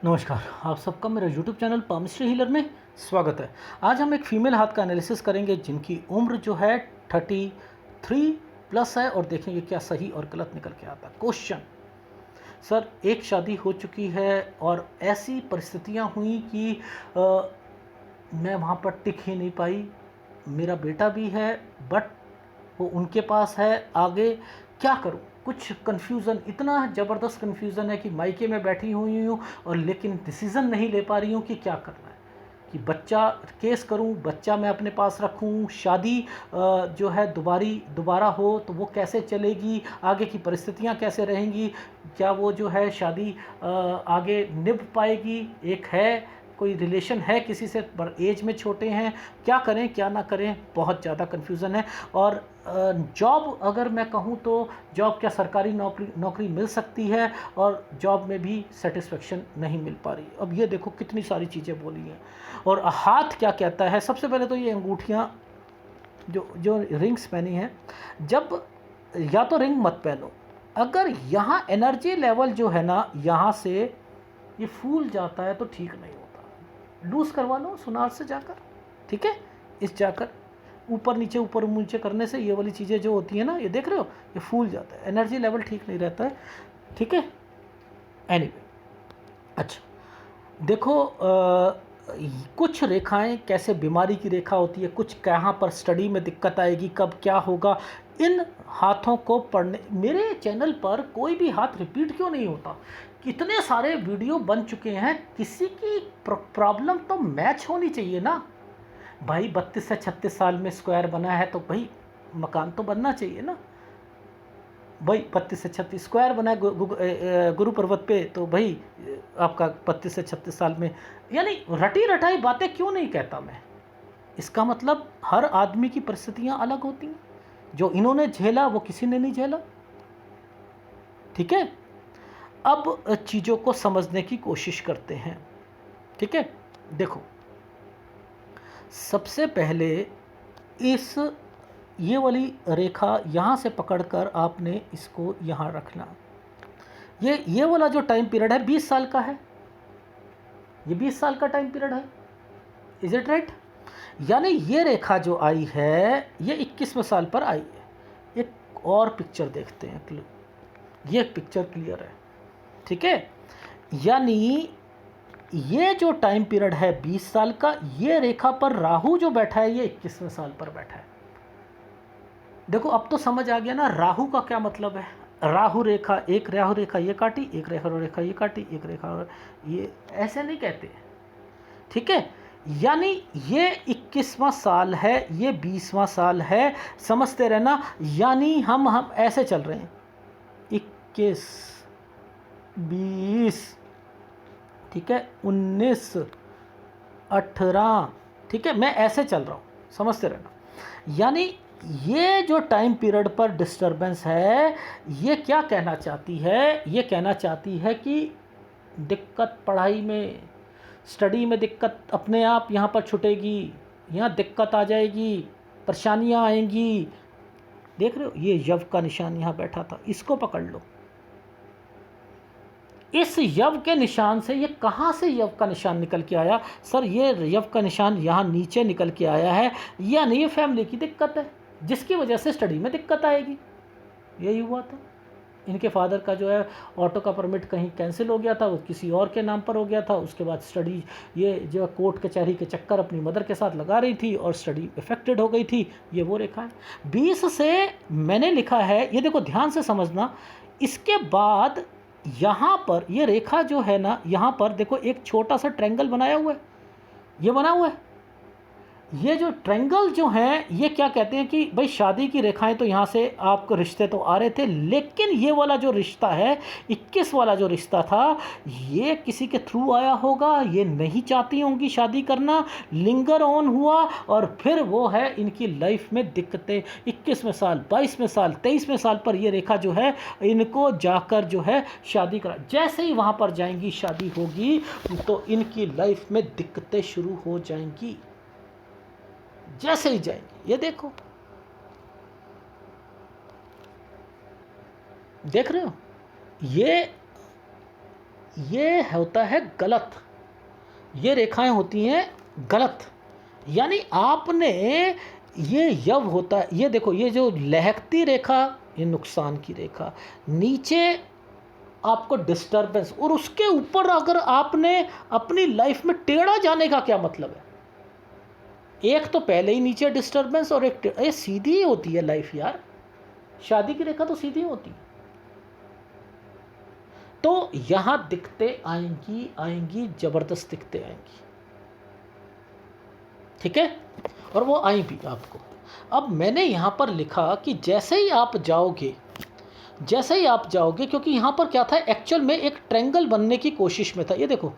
नमस्कार। आप सबका मेरा यूट्यूब चैनल पामिस्ट्री हीलर में स्वागत है। आज हम एक फीमेल हाथ का एनालिसिस करेंगे जिनकी उम्र जो है 33 प्लस है और देखेंगे क्या सही और गलत निकल के आता है। क्वेश्चन, सर एक शादी हो चुकी है और ऐसी परिस्थितियां हुई कि मैं वहाँ पर टिक ही नहीं पाई। मेरा बेटा भी है बट वो उनके पास है, आगे क्या करूं? कुछ कन्फ्यूज़न, इतना ज़बरदस्त कन्फ्यूज़न है कि मायके में बैठी हुई हूँ और लेकिन डिसीज़न नहीं ले पा रही हूँ कि क्या करना है। कि बच्चा केस करूं, बच्चा मैं अपने पास रखूं, शादी जो है दोबारा हो तो वो कैसे चलेगी, आगे की परिस्थितियां कैसे रहेंगी, क्या वो जो है शादी आगे निभ पाएगी, एक है कोई रिलेशन है किसी से पर एज में छोटे हैं, क्या करें क्या ना करें, बहुत ज़्यादा कन्फ्यूज़न है। और जॉब अगर मैं कहूँ तो जॉब, क्या सरकारी नौकरी मिल सकती है और जॉब में भी सेटिस्फेक्शन नहीं मिल पा रही। अब ये देखो कितनी सारी चीज़ें बोली हैं। और हाथ क्या कहता है? सबसे पहले तो ये अंगूठियाँ जो जो रिंग्स पहनी हैं, जब या तो रिंग मत पहनो, अगर यहाँ एनर्जी लेवल जो है ना यहाँ से ये फूल जाता है तो ठीक नहीं होता। लूज़ करवा लो सुनार से जाकर, ठीक है? इस जाकर ऊपर नीचे करने से ये वाली चीज़ें जो होती हैं ना, ये देख रहे हो, ये फूल जाता है, एनर्जी लेवल ठीक नहीं रहता है, ठीक है? एनीवे, अच्छा देखो, कुछ रेखाएं कैसे बीमारी की रेखा होती है, कुछ कहाँ पर स्टडी में दिक्कत आएगी, कब क्या होगा, इन हाथों को पढ़ने। मेरे चैनल पर कोई भी हाथ रिपीट क्यों नहीं होता? कितने सारे वीडियो बन चुके हैं, किसी की प्रॉब्लम तो मैच होनी चाहिए ना भाई। 32 से 36 साल में स्क्वायर बना है तो भाई मकान तो बनना चाहिए ना भाई। 32 से 36 स्क्वायर बना है गुरु पर्वत पे, तो भाई आपका 32 से 36 साल में, यानी रटी रटाई बातें क्यों नहीं कहता मैं। इसका मतलब हर आदमी की परिस्थितियां अलग होती हैं, जो इन्होंने झेला वो किसी ने नहीं झेला, ठीक है? अब चीज़ों को समझने की कोशिश करते हैं, ठीक है? देखो, सबसे पहले इस ये वाली रेखा यहाँ से पकड़कर आपने इसको यहाँ रखना। ये वाला जो टाइम पीरियड है 20 साल का है, ये 20 साल का टाइम पीरियड है, इज इट राइट? यानी ये रेखा जो आई है ये 21वें साल पर आई है। एक और पिक्चर देखते हैं, ये पिक्चर क्लियर है, ठीक है? यानी ये जो टाइम पीरियड है 20 साल का, ये रेखा पर राहु जो बैठा है ये 21वें साल पर बैठा है। देखो अब तो समझ आ गया ना राहु का क्या मतलब है। राहु रेखा, एक राहु रेखा ये काटी, एक राहु रेखा ये काटी, एक रेखा ये, ऐसे नहीं कहते, ठीक है? यानी ये 21वां साल है, ये 20वां साल है, समझते रहना। यानी हम ऐसे चल रहे हैं, 21, 20, ठीक है, 19, 18, ठीक है, मैं ऐसे चल रहा हूँ, समझते रहना। यानी ये जो टाइम पीरियड पर डिस्टरबेंस है, ये क्या कहना चाहती है? ये कहना चाहती है कि दिक्कत पढ़ाई में, स्टडी में दिक्कत अपने आप यहाँ पर छुटेगी, यहाँ दिक्कत आ जाएगी, परेशानियाँ आएंगी। देख रहे हो, ये यव का निशान यहाँ बैठा था, इसको पकड़ लो। इस यव के निशान से, ये कहाँ से यव का निशान निकल के आया? सर ये यव का निशान यहाँ नीचे निकल के आया है, यानी ये फैमिली की दिक्कत है जिसकी वजह से स्टडी में दिक्कत आएगी। यही हुआ था, इनके फादर का जो है ऑटो का परमिट कहीं कैंसिल हो गया था, वो किसी और के नाम पर हो गया था। उसके बाद स्टडी, ये जो कोर्ट कचहरी के चक्कर अपनी मदर के साथ लगा रही थी और स्टडी इफेक्टेड हो गई थी। ये वो रेखा है 20 से मैंने लिखा है, ये देखो ध्यान से समझना। इसके बाद यहाँ पर ये रेखा जो है ना, यहाँ पर देखो एक छोटा सा ट्रायंगल बनाया हुआ है, ये बना हुआ है। ये जो ट्रायंगल जो हैं ये क्या कहते हैं कि भाई शादी की रेखाएं तो यहाँ से आपको रिश्ते तो आ रहे थे, लेकिन ये वाला जो रिश्ता है, 21 वाला जो रिश्ता था, ये किसी के थ्रू आया होगा, ये नहीं चाहती होंगी शादी करना, लिंगर ऑन हुआ और फिर वो है इनकी लाइफ में दिक्कतें। 21वें साल, 22वें साल, 23वें साल पर ये रेखा जो है इनको जाकर जो है शादी करा, जैसे ही वहाँ पर जाएंगी शादी होगी तो इनकी लाइफ में दिक्कतें शुरू हो जाएंगी, जैसे ही जाएंगे। ये देखो, देख रहे हो, ये होता है गलत, ये रेखाएं होती हैं गलत। यानी आपने ये यव होता है, ये देखो ये जो लहकती रेखा ये नुकसान की रेखा, नीचे आपको डिस्टरबेंस, और उसके ऊपर अगर आपने अपनी लाइफ में टेढ़ा जाने का क्या मतलब है? एक तो पहले ही नीचे डिस्टरबेंस और एक ये सीधी ही होती है लाइफ यार, शादी की रेखा तो सीधी होती है। तो यहां दिखते आएंगी आएंगी जबरदस्त दिखते आएंगी, ठीक है, और वो आई भी आपको। अब मैंने यहां पर लिखा कि जैसे ही आप जाओगे, जैसे ही आप जाओगे, क्योंकि यहां पर क्या था एक्चुअल में एक ट्रायंगल बनने की कोशिश में था। ये देखो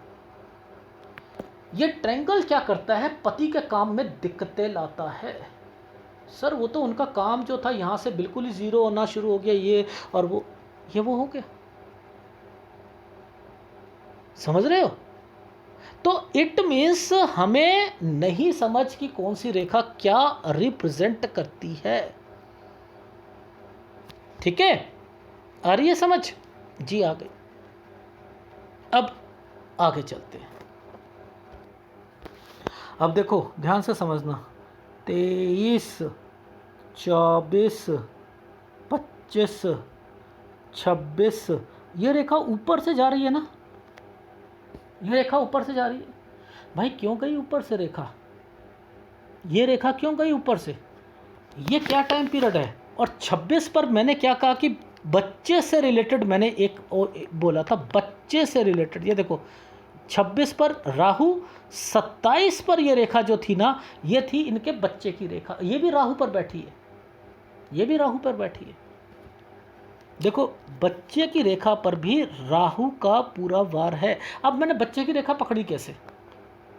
ये ट्रायंगल क्या करता है, पति के काम में दिक्कतें लाता है। सर वो तो उनका काम जो था यहां से बिल्कुल ही जीरो होना शुरू हो गया, ये और वो, ये वो हो गया, समझ रहे हो? तो इट मीन्स हमें नहीं समझ कि कौन सी रेखा क्या रिप्रेजेंट करती है, ठीक है, आ रही है समझ? जी आ गई। अब आगे चलते हैं। अब देखो ध्यान से समझना, 23, 24, 25, 26, ये रेखा ऊपर से जा रही है ना, ये रेखा ऊपर से जा रही है। भाई क्यों गई ऊपर से रेखा, ये रेखा क्यों गई ऊपर से? ये क्या टाइम पीरियड है? और 26 पर मैंने क्या कहा कि बच्चे से रिलेटेड, मैंने एक बोला था बच्चे से रिलेटेड। ये देखो 26 पर राहु, 27 पर ये रेखा जो थी ना, ये थी इनके बच्चे की रेखा। ये भी राहु पर बैठी है, ये भी राहु पर बैठी है। देखो बच्चे की रेखा पर भी राहु का पूरा वार है। अब मैंने बच्चे की रेखा पकड़ी कैसे?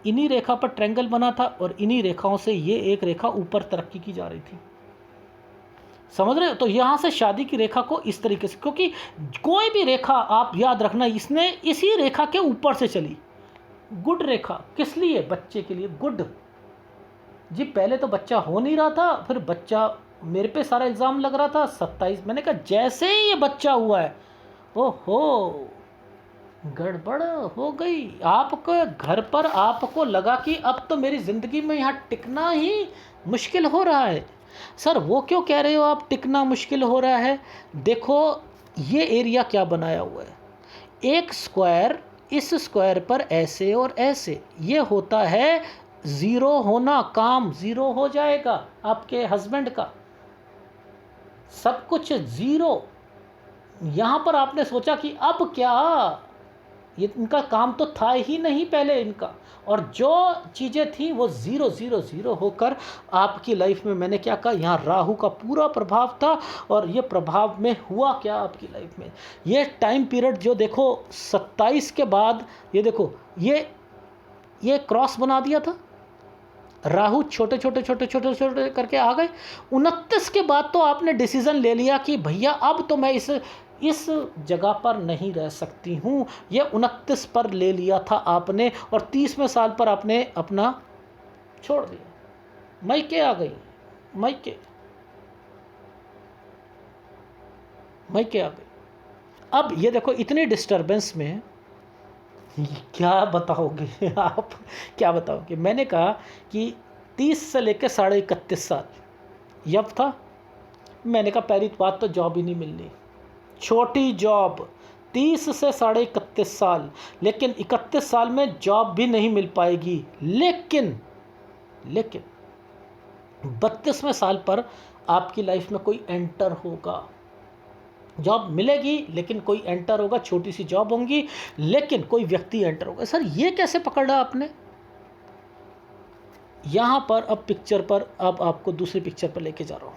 इन्हीं रेखा पर ट्रायंगल बना था और इन्हीं रेखाओं से ये एक रेखा ऊपर तरक्की की जा रही थी, समझ रहे हो? तो यहां से शादी की रेखा को इस तरीके से, क्योंकि कोई भी रेखा आप याद रखना, इसने इसी रेखा के ऊपर से चली। गुड रेखा किस लिए? बच्चे के लिए गुड। जी पहले तो बच्चा हो नहीं रहा था, फिर बच्चा, मेरे पे सारा इल्ज़ाम लग रहा था 27, मैंने कहा जैसे ही ये बच्चा हुआ है, ओहो गड़बड़ हो गई। आपके घर पर आपको लगा कि अब तो मेरी ज़िंदगी में यहाँ टिकना ही मुश्किल हो रहा है। सर वो क्यों कह रहे हो आप टिकना मुश्किल हो रहा है? देखो ये एरिया क्या बनाया हुआ है, एक स्क्वायर, इस स्क्वायर पर ऐसे और ऐसे, ये होता है ज़ीरो होना, काम ज़ीरो हो जाएगा आपके हस्बैंड का, सब कुछ ज़ीरो। यहाँ पर आपने सोचा कि अब क्या, ये इनका काम तो था ही नहीं पहले इनका, और जो चीज़ें थी वो ज़ीरो ज़ीरो ज़ीरो होकर आपकी लाइफ में, मैंने क्या कहा, यहाँ राहु का पूरा प्रभाव था। और ये प्रभाव में हुआ क्या आपकी लाइफ में, ये टाइम पीरियड जो देखो 27 के बाद, ये देखो ये क्रॉस बना दिया था, राहु छोटे छोटे छोटे छोटे छोटे करके आ गए। 29 के बाद तो आपने डिसीज़न ले लिया कि भैया अब तो मैं इस जगह पर नहीं रह सकती हूँ, ये 29 पर ले लिया था आपने, और 30वें साल पर आपने अपना छोड़ दिया, मायके आ गई, मायके आ गई। अब ये देखो इतनी डिस्टरबेंस में क्या बताओगे आप, क्या बताओगे? मैंने कहा कि 30 से लेकर 31.5 साल यब था, मैंने कहा पहली बात तो जॉब ही नहीं मिलनी, छोटी जॉब, 30 से 31.5 साल, लेकिन 31 साल में जॉब भी नहीं मिल पाएगी। लेकिन 32वें साल पर आपकी लाइफ में कोई एंटर होगा, जॉब मिलेगी लेकिन कोई एंटर होगा, छोटी सी जॉब होंगी लेकिन कोई व्यक्ति एंटर होगा। सर ये कैसे पकड़ा आपने? यहां पर अब पिक्चर पर, अब आपको दूसरी पिक्चर पर लेके जा रहा हूं।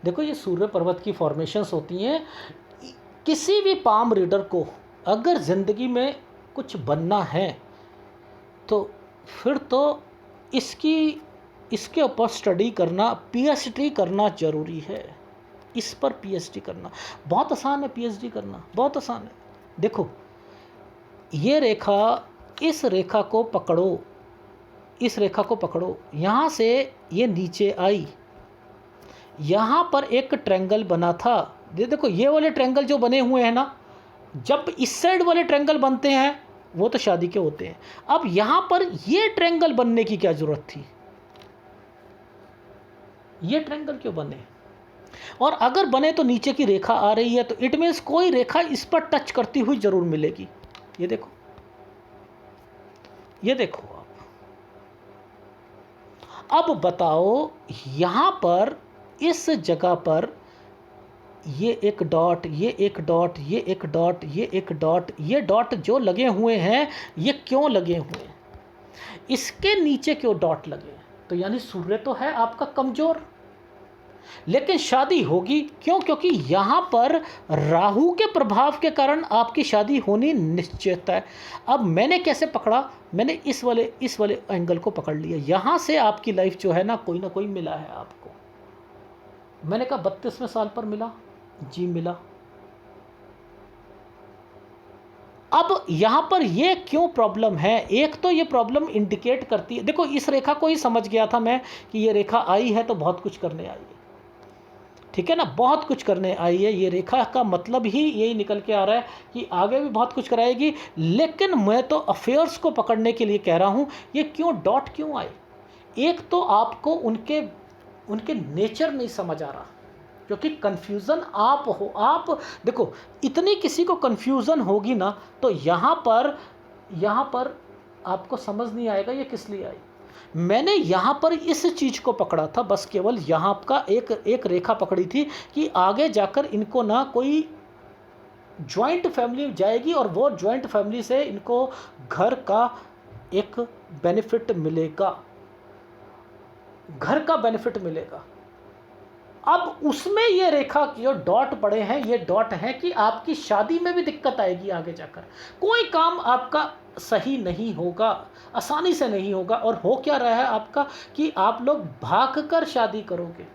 देखो ये सूर्य पर्वत की फॉर्मेशंस होती हैं। किसी भी पाम रीडर को अगर ज़िंदगी में कुछ बनना है तो फिर तो इसके ऊपर स्टडी करना, पीएचडी करना ज़रूरी है। इस पर पीएचडी करना बहुत आसान है, पीएचडी करना बहुत आसान है। देखो ये रेखा, इस रेखा को पकड़ो, इस रेखा को पकड़ो, यहाँ से ये नीचे आई, यहाँ पर एक ट्रायंगल बना था। ये देखो ये वाले ट्रायंगल जो बने हुए हैं ना, जब इस साइड वाले ट्रायंगल बनते हैं वो तो शादी के होते हैं। अब यहां पर ये ट्रायंगल बनने की क्या जरूरत थी? ये ट्रायंगल क्यों बने? और अगर बने तो नीचे की रेखा आ रही है, तो इट मीन्स कोई रेखा इस पर टच करती हुई जरूर मिलेगी। ये देखो, ये देखो अब बताओ, यहां पर इस जगह पर ये एक डॉट, ये एक डॉट, ये एक डॉट, ये एक डॉट, ये डॉट जो लगे हुए हैं, ये क्यों लगे हुए हैं? इसके नीचे क्यों डॉट लगे? तो यानी सूर्य तो है आपका कमजोर, लेकिन शादी होगी क्यों? क्योंकि यहां पर राहु के प्रभाव के कारण आपकी शादी होनी निश्चित है। अब मैंने कैसे पकड़ा? मैंने इस वाले एंगल को पकड़ लिया। यहां से आपकी लाइफ जो है ना कोई मिला है आपको। मैंने कहा 32वें साल पर मिला जी, मिला। अब यहां पर ये क्यों प्रॉब्लम है? एक तो ये प्रॉब्लम इंडिकेट करती है, देखो इस रेखा को ही समझ गया था मैं कि ये रेखा आई है तो बहुत कुछ करने आई है, ठीक है ना, बहुत कुछ करने आई है। ये रेखा का मतलब ही यही निकल के आ रहा है कि आगे भी बहुत कुछ कराएगी। लेकिन मैं तो अफेयर्स को पकड़ने के लिए कह रहा हूं, ये क्यों डॉट क्यों आए? एक तो आपको उनके नेचर नहीं समझ आ रहा, क्योंकि कंफ्यूजन आप देखो, इतनी किसी को कंफ्यूजन होगी ना, तो यहाँ पर आपको समझ नहीं आएगा ये किस लिए आई। मैंने यहाँ पर इस चीज़ को पकड़ा था, बस केवल यहाँ का एक रेखा पकड़ी थी कि आगे जाकर इनको ना कोई जॉइंट फैमिली जाएगी और वो जॉइंट फैमिली से इनको घर का एक बेनिफिट मिलेगा, घर का बेनिफिट मिलेगा। अब उसमें ये रेखा जो डॉट पड़े हैं, ये डॉट हैं कि आपकी शादी में भी दिक्कत आएगी आगे जाकर। कोई काम आपका सही नहीं होगा, आसानी से नहीं होगा। और हो क्या रहा है आपका कि आप लोग भागकर शादी करोगे,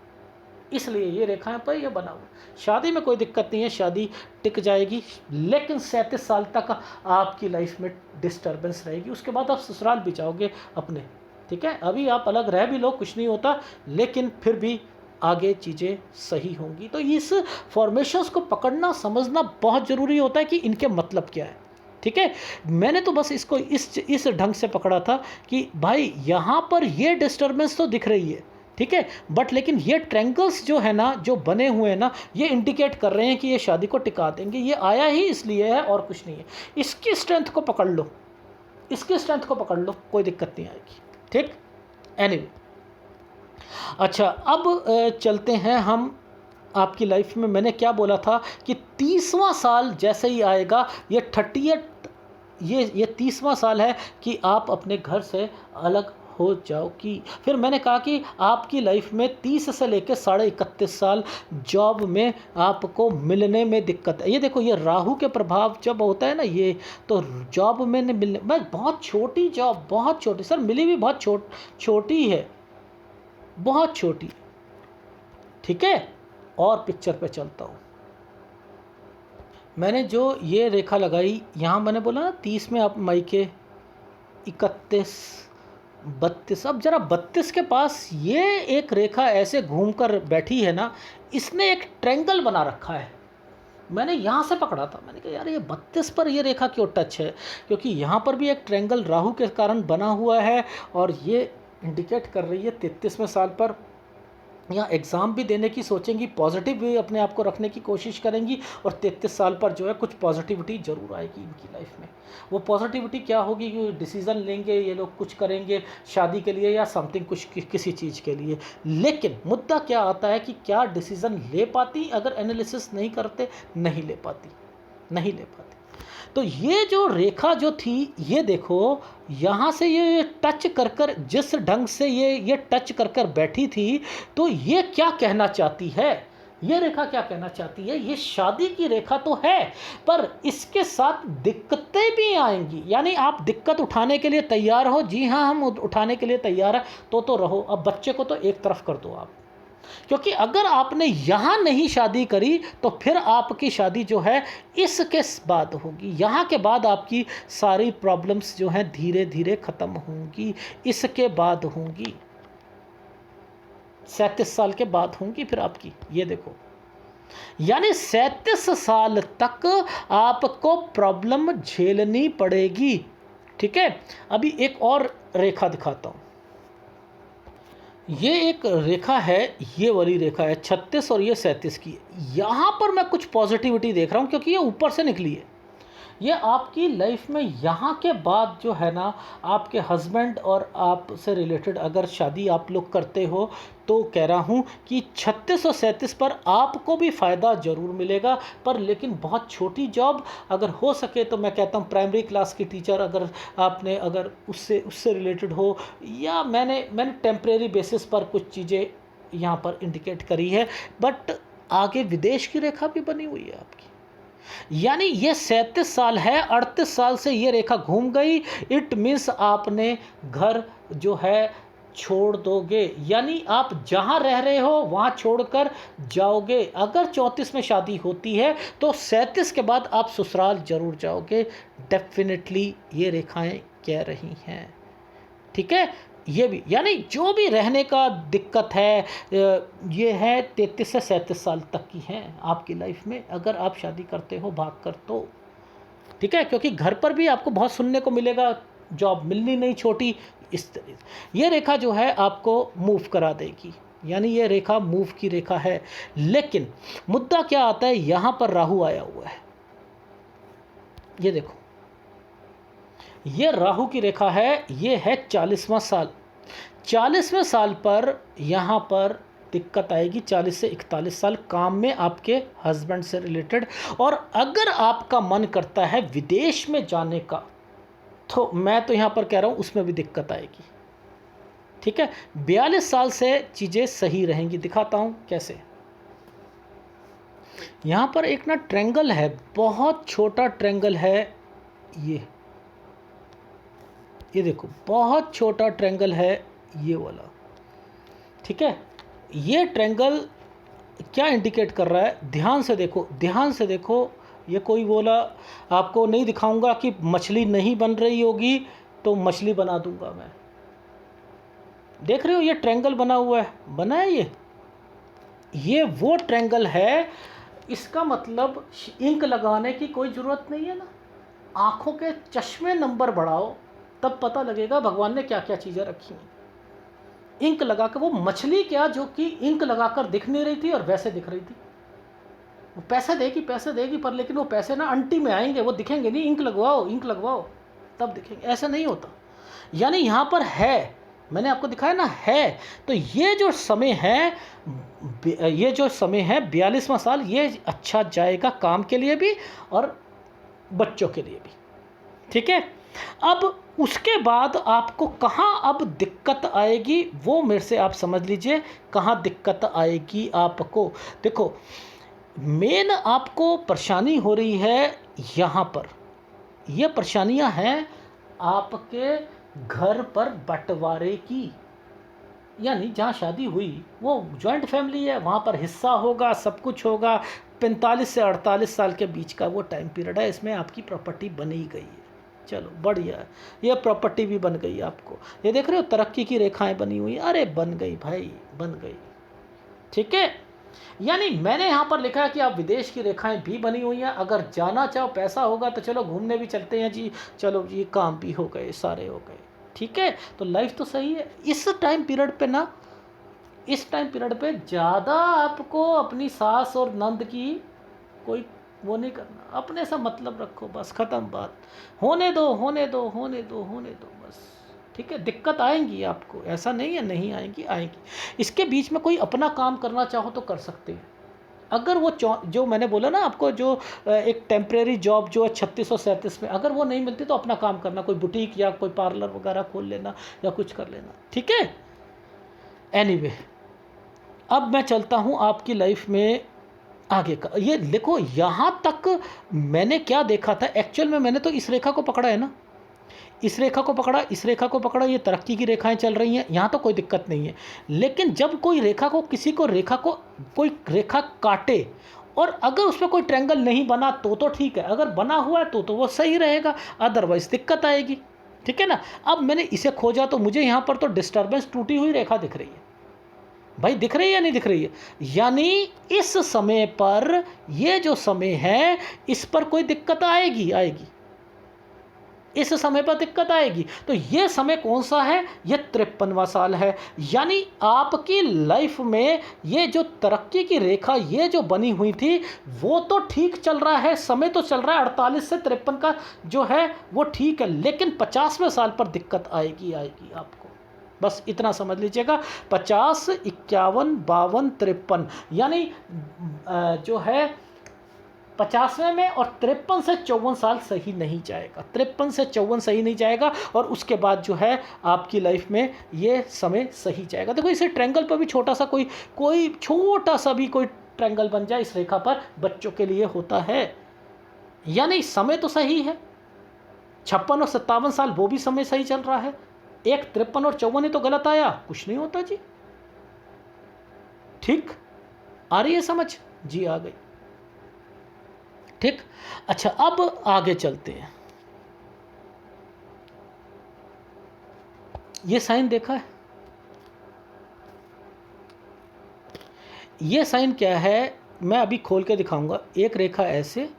इसलिए ये रेखाएं पर ये बना हुआ। शादी में कोई दिक्कत नहीं है, शादी टिक जाएगी, लेकिन 37 साल तक आपकी लाइफ में डिस्टर्बेंस रहेगी। उसके बाद आप ससुराल भी जाओगे अपने, ठीक है। अभी आप अलग रह भी लो, कुछ नहीं होता, लेकिन फिर भी आगे चीज़ें सही होंगी। तो इस फॉर्मेशंस को पकड़ना समझना बहुत ज़रूरी होता है कि इनके मतलब क्या है, ठीक है। मैंने तो बस इसको इस ढंग से पकड़ा था कि भाई यहाँ पर ये डिस्टर्बेंस तो दिख रही है, ठीक है, बट लेकिन ये ट्रायंगल्स जो है ना, जो बने हुए हैं ना, ये इंडिकेट कर रहे हैं कि ये शादी को टिका देंगे। ये आया ही इसलिए है और कुछ नहीं है। इसकी स्ट्रेंथ को पकड़ लो, इसकी स्ट्रेंथ को पकड़ लो, कोई दिक्कत नहीं आएगी, ठीक। एनीवे, अच्छा अब चलते हैं हम आपकी लाइफ में। मैंने क्या बोला था कि 30वां साल जैसे ही आएगा, ये 30th, ये 30वां साल है कि आप अपने घर से अलग हो जाओगी। फिर मैंने कहा कि आपकी लाइफ में 30 से लेकर 31.5 साल जॉब में आपको मिलने में दिक्कत है। ये देखो, ये राहु के प्रभाव जब होता है ना, ये तो जॉब में नहीं मिलने, मैं बहुत छोटी जॉब, बहुत छोटी सर, मिली भी बहुत छोटी है, बहुत छोटी, ठीक है। और पिक्चर पे चलता हूँ। मैंने जो ये रेखा लगाई यहाँ, मैंने बोला ना 30 में आप मायके, 31, 32, अब जरा 32 के पास ये एक रेखा ऐसे घूमकर बैठी है ना, इसने एक ट्रायंगल बना रखा है। मैंने यहाँ से पकड़ा था, मैंने कहा यार ये 32 पर ये रेखा क्यों टच है, क्योंकि यहाँ पर भी एक ट्रायंगल राहु के कारण बना हुआ है और ये इंडिकेट कर रही है 33वें साल पर यहाँ एग्ज़ाम भी देने की सोचेंगी, पॉजिटिव भी अपने आप को रखने की कोशिश करेंगी, और 33 साल पर जो है कुछ पॉजिटिविटी ज़रूर आएगी इनकी लाइफ में। वो पॉजिटिविटी क्या होगी कि डिसीज़न लेंगे ये लोग, कुछ करेंगे शादी के लिए या समथिंग, कुछ किसी चीज़ के लिए। लेकिन मुद्दा क्या आता है कि क्या डिसीज़न ले पाती, अगर एनालिसिस नहीं करते, नहीं ले पाती, नहीं ले पाती। तो ये जो रेखा जो थी, ये देखो यहाँ से ये टच कर जिस ढंग से ये टच कर बैठी थी, तो ये क्या कहना चाहती है, ये रेखा क्या कहना चाहती है? ये शादी की रेखा तो है, पर इसके साथ दिक्कतें भी आएंगी। यानी आप दिक्कत उठाने के लिए तैयार हो? जी हाँ, हम उठाने के लिए तैयार हैं, तो रहो। अब बच्चे को तो एक तरफ कर दो आप, क्योंकि अगर आपने यहाँ नहीं शादी करी तो फिर आपकी शादी जो है इसके बाद होगी। यहाँ के बाद आपकी सारी प्रॉब्लम्स जो हैं धीरे धीरे ख़त्म होंगी, इसके बाद होंगी, 37 साल के बाद होंगी फिर आपकी। ये देखो, यानी 37 साल तक आपको प्रॉब्लम झेलनी पड़ेगी। ठीक है, अभी एक और रेखा दिखाता हूँ। ये एक रेखा है, ये वाली रेखा है 36 और ये 37 की। यहाँ पर मैं कुछ पॉजिटिविटी देख रहा हूँ क्योंकि ये ऊपर से निकली है। ये आपकी लाइफ में यहाँ के बाद जो है ना, आपके हस्बैंड और आप से रिलेटेड अगर शादी आप लोग करते हो तो कह रहा हूँ कि 36 और 37 पर आपको भी फ़ायदा ज़रूर मिलेगा, पर लेकिन बहुत छोटी जॉब अगर हो सके तो मैं कहता हूँ प्राइमरी क्लास की टीचर अगर आपने अगर उससे रिलेटेड हो, या मैंने टेम्परेरी बेसिस पर कुछ चीज़ें यहाँ पर इंडिकेट करी है। बट आगे विदेश की रेखा भी बनी हुई है आपकी, यानी ये 37 साल है, 38 साल से ये रेखा घूम गई। इट मीन्स आपने घर जो है छोड़ दोगे, यानी आप जहाँ रह रहे हो वहाँ छोड़कर जाओगे। अगर 34 में शादी होती है तो 37 के बाद आप ससुराल जरूर जाओगे, डेफिनेटली ये रेखाएं कह रही हैं। ठीक है, ये भी यानी जो भी रहने का दिक्कत है ये है 33 से 37 साल तक की हैं आपकी लाइफ में, अगर आप शादी करते हो भाग कर तो। ठीक है, क्योंकि घर पर भी आपको बहुत सुनने को मिलेगा, जॉब मिलनी नहीं छोटी, इस तरह ये रेखा जो है आपको मूव करा देगी, यानी ये रेखा मूव की रेखा है। लेकिन मुद्दा क्या आता है, यहाँ पर राहु आया हुआ है, ये देखो, ये राहु की रेखा है, ये है 40वां साल। 40वें साल पर यहाँ पर दिक्कत आएगी, 40 से 41 साल काम में आपके हस्बैंड से रिलेटेड। और अगर आपका मन करता है विदेश में जाने का तो मैं तो यहाँ पर कह रहा हूँ उसमें भी दिक्कत आएगी। ठीक है, 42 साल से चीज़ें सही रहेंगी। दिखाता हूँ कैसे। यहाँ पर एक ना ट्रायंगल है, बहुत छोटा ट्रायंगल है, ये देखो बहुत छोटा ट्रायंगल है ये वाला। ठीक है, ये ट्रायंगल क्या इंडिकेट कर रहा है, ध्यान से देखो, ध्यान से देखो। ये कोई बोला आपको नहीं दिखाऊंगा कि मछली नहीं बन रही होगी तो मछली बना दूंगा मैं। देख रहे हो ये ट्रायंगल बना हुआ है, बना है ये वो ट्रायंगल है। इसका मतलब इंक लगाने की कोई ज़रूरत नहीं है ना, आँखों के चश्मे नंबर बढ़ाओ तब पता लगेगा भगवान ने क्या क्या चीज़ें रखी हैं। इंक लगा कर, वो मछली क्या जो कि इंक लगाकर दिख नहीं रही थी और वैसे दिख रही थी। वो पैसे देगी पर लेकिन वो पैसे ना अंटी में आएंगे, वो दिखेंगे नहीं। इंक लगवाओ तब दिखेंगे, ऐसा नहीं होता। यानी यहाँ पर है, मैंने आपको दिखाया ना है। तो ये जो समय है 42वां साल, ये अच्छा जाएगा काम के लिए भी और बच्चों के लिए भी। ठीक है, अब उसके बाद आपको कहाँ अब दिक्कत आएगी वो मेरे से आप समझ लीजिए, कहाँ दिक्कत आएगी आपको। देखो मेन आपको परेशानी हो रही है यहाँ पर, ये परेशानियाँ हैं आपके घर पर बंटवारे की। यानी जहाँ शादी हुई वो जॉइंट फैमिली है, वहाँ पर हिस्सा होगा, सब कुछ होगा। 45 से 48 साल के बीच का वो टाइम पीरियड है, इसमें आपकी प्रॉपर्टी बनी गई है। चलो बढ़िया है, ये प्रॉपर्टी भी बन गई आपको। ये देख रहे हो तरक्की की रेखाएं बनी हुई, अरे बन गई भाई, बन गई। ठीक है, यानी मैंने यहाँ पर लिखा है कि आप विदेश की रेखाएं भी बनी हुई हैं। अगर जाना चाहो, पैसा होगा तो चलो घूमने भी चलते हैं जी, चलो जी काम भी हो गए, सारे हो गए। ठीक है, तो लाइफ तो सही है। इस टाइम पीरियड पे ज़्यादा आपको अपनी सास और नंद की कोई वो नहीं करना, अपने से मतलब रखो, बस ख़त्म बात। होने दो बस। ठीक है, दिक्कत आएंगी आपको, ऐसा नहीं है नहीं आएंगी, इसके बीच में कोई अपना काम करना चाहो तो कर सकते हैं। अगर वो जो मैंने बोला ना आपको, जो एक टेम्परेरी जॉब जो है 36 और 37 में, अगर वो नहीं मिलती तो अपना काम करना, कोई बुटीक या कोई पार्लर वगैरह खोल लेना या कुछ कर लेना। ठीक है, एनीवे अब मैं चलता हूँ आपकी लाइफ में आगे का। ये देखो यहाँ तक मैंने क्या देखा था एक्चुअल में, मैंने तो इस रेखा को पकड़ा है ना, इस रेखा को पकड़ा, ये तरक्की की रेखाएं चल रही हैं, यहाँ तो कोई दिक्कत नहीं है। लेकिन जब कोई रेखा को कोई रेखा काटे और अगर उसमें कोई ट्रायंगल नहीं बना तो ठीक है, अगर बना हुआ है तो वो सही रहेगा, अदरवाइज दिक्कत आएगी। ठीक है ना। अब मैंने इसे खोजा तो मुझे यहाँ पर तो डिस्टर्बेंस, टूटी हुई रेखा दिख रही है। भाई दिख रही है या नहीं दिख रही है? यानी इस समय पर, ये जो समय है, इस पर कोई दिक्कत आएगी, आएगी, इस समय पर दिक्कत आएगी। तो ये समय कौन सा है? ये 53वां साल है। यानी आपकी लाइफ में ये जो तरक्की की रेखा ये जो बनी हुई थी वो तो ठीक चल रहा है, समय तो चल रहा है 48 से 53 का जो है वो ठीक है, लेकिन 50वें साल पर दिक्कत आएगी, आएगी आपको। बस इतना समझ लीजिएगा, 50, 51, 52, 53, यानी जो है 50वें में और 53 से 54 साल सही नहीं जाएगा, 53 से 54 सही नहीं जाएगा, और उसके बाद जो है आपकी लाइफ में ये समय सही जाएगा। देखो इसे ट्रायंगल पर भी छोटा सा कोई छोटा सा भी कोई ट्रायंगल बन जाए इस रेखा पर, बच्चों के लिए होता है। यानी समय तो सही है, 56 और 57 साल वो भी समय सही चल रहा है, एक 53 और 54 ही तो गलत आया, कुछ नहीं होता जी। ठीक, आ रही है समझ जी? आ गई, ठीक। अच्छा, अब आगे चलते हैं। ये साइन देखा है? ये साइन क्या है मैं अभी खोल के दिखाऊंगा। एक रेखा ऐसे,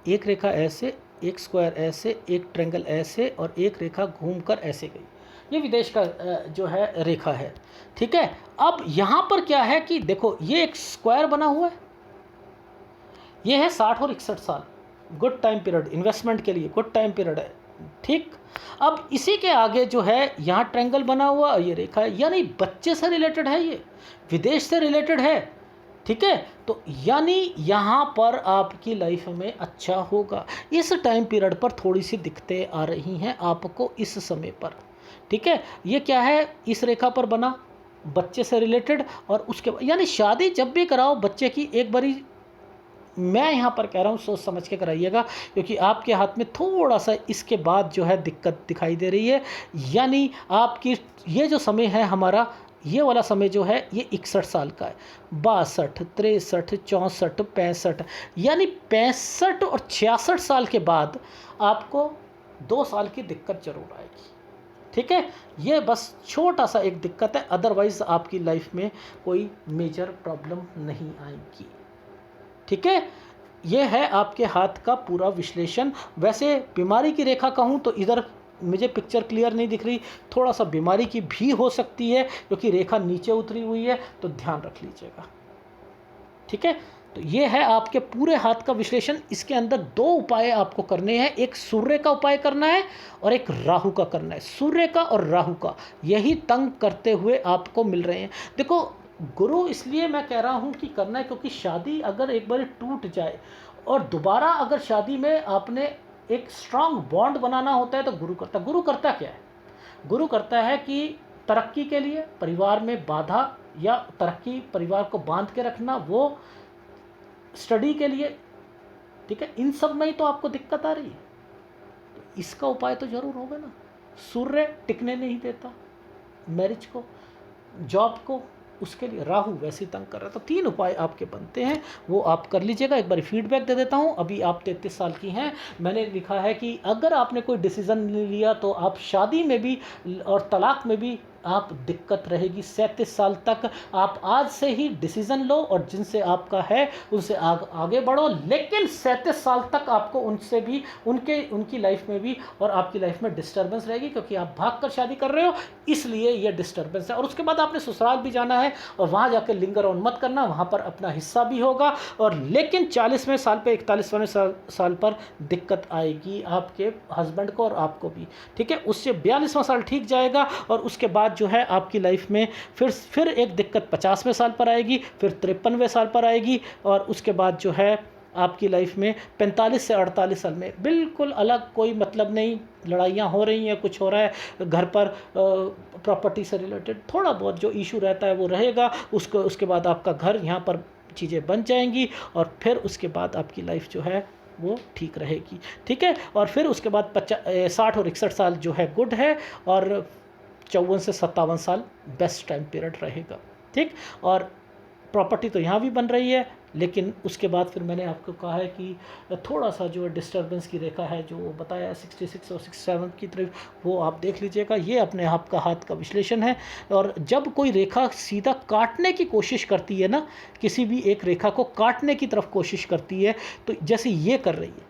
एक रेखा ऐसे, एक स्क्वायर ऐसे, एक ट्रायंगल ऐसे, और एक रेखा घूमकर ऐसे गई। ये विदेश का जो है रेखा है, ठीक है। अब यहाँ पर क्या है कि देखो ये एक स्क्वायर बना हुआ है, ये है 60 और 61 साल, गुड टाइम पीरियड, इन्वेस्टमेंट के लिए गुड टाइम पीरियड है, ठीक। अब इसी के आगे जो है यहाँ ट्रायंगल बना हुआ, ये रेखा है, यानी बच्चे से रिलेटेड है, ये विदेश से रिलेटेड है, ठीक है। तो यानी यहाँ पर आपकी लाइफ में अच्छा होगा। इस टाइम पीरियड पर थोड़ी सी दिक्कतें आ रही हैं आपको इस समय पर, ठीक है। ये क्या है, इस रेखा पर बना, बच्चे से रिलेटेड, और उसके यानी शादी जब भी कराओ बच्चे की एक बारी, मैं यहाँ पर कह रहा हूँ सोच समझ के कराइएगा, क्योंकि आपके हाथ में थोड़ा सा इसके बाद जो है दिक्कत दिखाई दे रही है। यानी आपकी ये जो समय है हमारा, ये वाला समय जो है ये 61 साल का है, 62, 63, 64, 65, यानी 65 और 66 साल के बाद आपको 2 साल की दिक्कत जरूर आएगी, ठीक है। ये बस छोटा सा एक दिक्कत है, अदरवाइज आपकी लाइफ में कोई मेजर प्रॉब्लम नहीं आएगी, ठीक है। ये है आपके हाथ का पूरा विश्लेषण। वैसे बीमारी की रेखा कहूँ तो इधर मुझे पिक्चर क्लियर नहीं दिख रही, थोड़ा सा बीमारी की भी हो सकती है क्योंकि रेखा नीचे उतरी हुई है, तो ध्यान रख लीजिएगा, ठीक है। तो ये है आपके पूरे हाथ का विश्लेषण। इसके अंदर 2 उपाय आपको करने हैं, एक सूर्य का उपाय करना है और एक राहु का करना है। सूर्य का और राहु का यही तंग करते हुए आपको मिल रहे हैं। देखो गुरु इसलिए मैं कह रहा हूँ कि करना है क्योंकि शादी अगर एक बार टूट जाए और दोबारा अगर शादी में आपने एक स्ट्रांग बॉन्ड बनाना होता है तो गुरु करता क्या है? गुरु करता है कि तरक्की के लिए, परिवार में बाधा या तरक्की, परिवार को बांध के रखना, वो स्टडी के लिए, ठीक है। इन सब में ही तो आपको दिक्कत आ रही है, तो इसका उपाय तो जरूर होगा ना। सूर्य टिकने नहीं देता मैरिज को, जॉब को, उसके लिए राहु वैसे ही तंग कर रहा है। तो 3 उपाय आपके बनते हैं, वो आप कर लीजिएगा। एक बार फीडबैक दे देता हूँ। अभी आप 33 साल की हैं, मैंने लिखा है कि अगर आपने कोई डिसीज़न नहीं लिया तो आप शादी में भी और तलाक में भी आप दिक्कत रहेगी 37 साल तक। आप आज से ही डिसीज़न लो और जिनसे आपका है उनसे आगे बढ़ो, लेकिन 37 साल तक आपको उनसे भी उनकी लाइफ में भी और आपकी लाइफ में डिस्टर्बेंस रहेगी, क्योंकि आप भाग कर शादी कर रहे हो, इसलिए ये डिस्टर्बेंस है। और उसके बाद आपने ससुराल भी जाना है और वहाँ जाकर लिंगर ऑन मत करना, वहाँ पर अपना हिस्सा भी होगा। और लेकिन 40वें साल पर 41वें साल पर दिक्कत आएगी आपके हस्बैंड को और आपको भी, ठीक है। उससे 42वां साल ठीक जाएगा और उसके बाद जो है आपकी लाइफ में फिर एक दिक्कत 50वें साल पर आएगी, फिर 53वें साल पर आएगी, और उसके बाद जो है आपकी लाइफ में 45 से 48 साल में बिल्कुल अलग, कोई मतलब नहीं, लड़ाइयाँ हो रही हैं, कुछ हो रहा है घर पर, प्रॉपर्टी से रिलेटेड थोड़ा बहुत जो इशू रहता है वो रहेगा। उसके बाद आपका घर, यहाँ पर चीज़ें बन जाएंगी और फिर उसके बाद आपकी लाइफ जो है वो ठीक रहेगी, ठीक है। और फिर उसके बाद 60 और 61 साल जो है गुड है, और 54 से 57 साल बेस्ट टाइम पीरियड रहेगा, ठीक। और प्रॉपर्टी तो यहाँ भी बन रही है, लेकिन उसके बाद फिर मैंने आपको कहा है कि थोड़ा सा जो डिस्टर्बेंस की रेखा है जो बताया 66 और 67 की तरफ, वो आप देख लीजिएगा। ये अपने आप का हाथ का विश्लेषण है। और जब कोई रेखा सीधा काटने की कोशिश करती है ना, किसी भी एक रेखा को काटने की तरफ कोशिश करती है, तो जैसे ये कर रही है,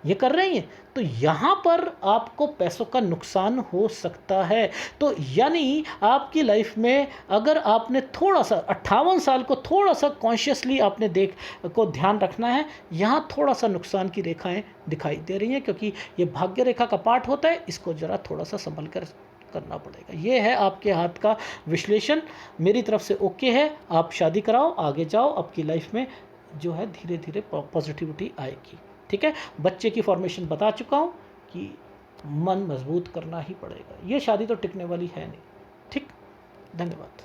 ये कर रही हैं, तो यहाँ पर आपको पैसों का नुकसान हो सकता है। तो यानी आपकी लाइफ में अगर आपने थोड़ा सा 58 साल को थोड़ा सा कॉन्शियसली आपने ध्यान रखना है। यहाँ थोड़ा सा नुकसान की रेखाएं दिखाई दे रही हैं, क्योंकि ये भाग्य रेखा का पार्ट होता है, इसको ज़रा थोड़ा सा संभल कर करना पड़ेगा। ये है आपके हाथ का विश्लेषण, मेरी तरफ से ओके है। आप शादी कराओ, आगे जाओ, आपकी लाइफ में जो है धीरे धीरे पॉजिटिविटी आएगी। ठीक है, बच्चे की फॉर्मेशन बता चुका हूँ कि मन मजबूत करना ही पड़ेगा, ये शादी तो टिकने वाली है नहीं। ठीक, धन्यवाद।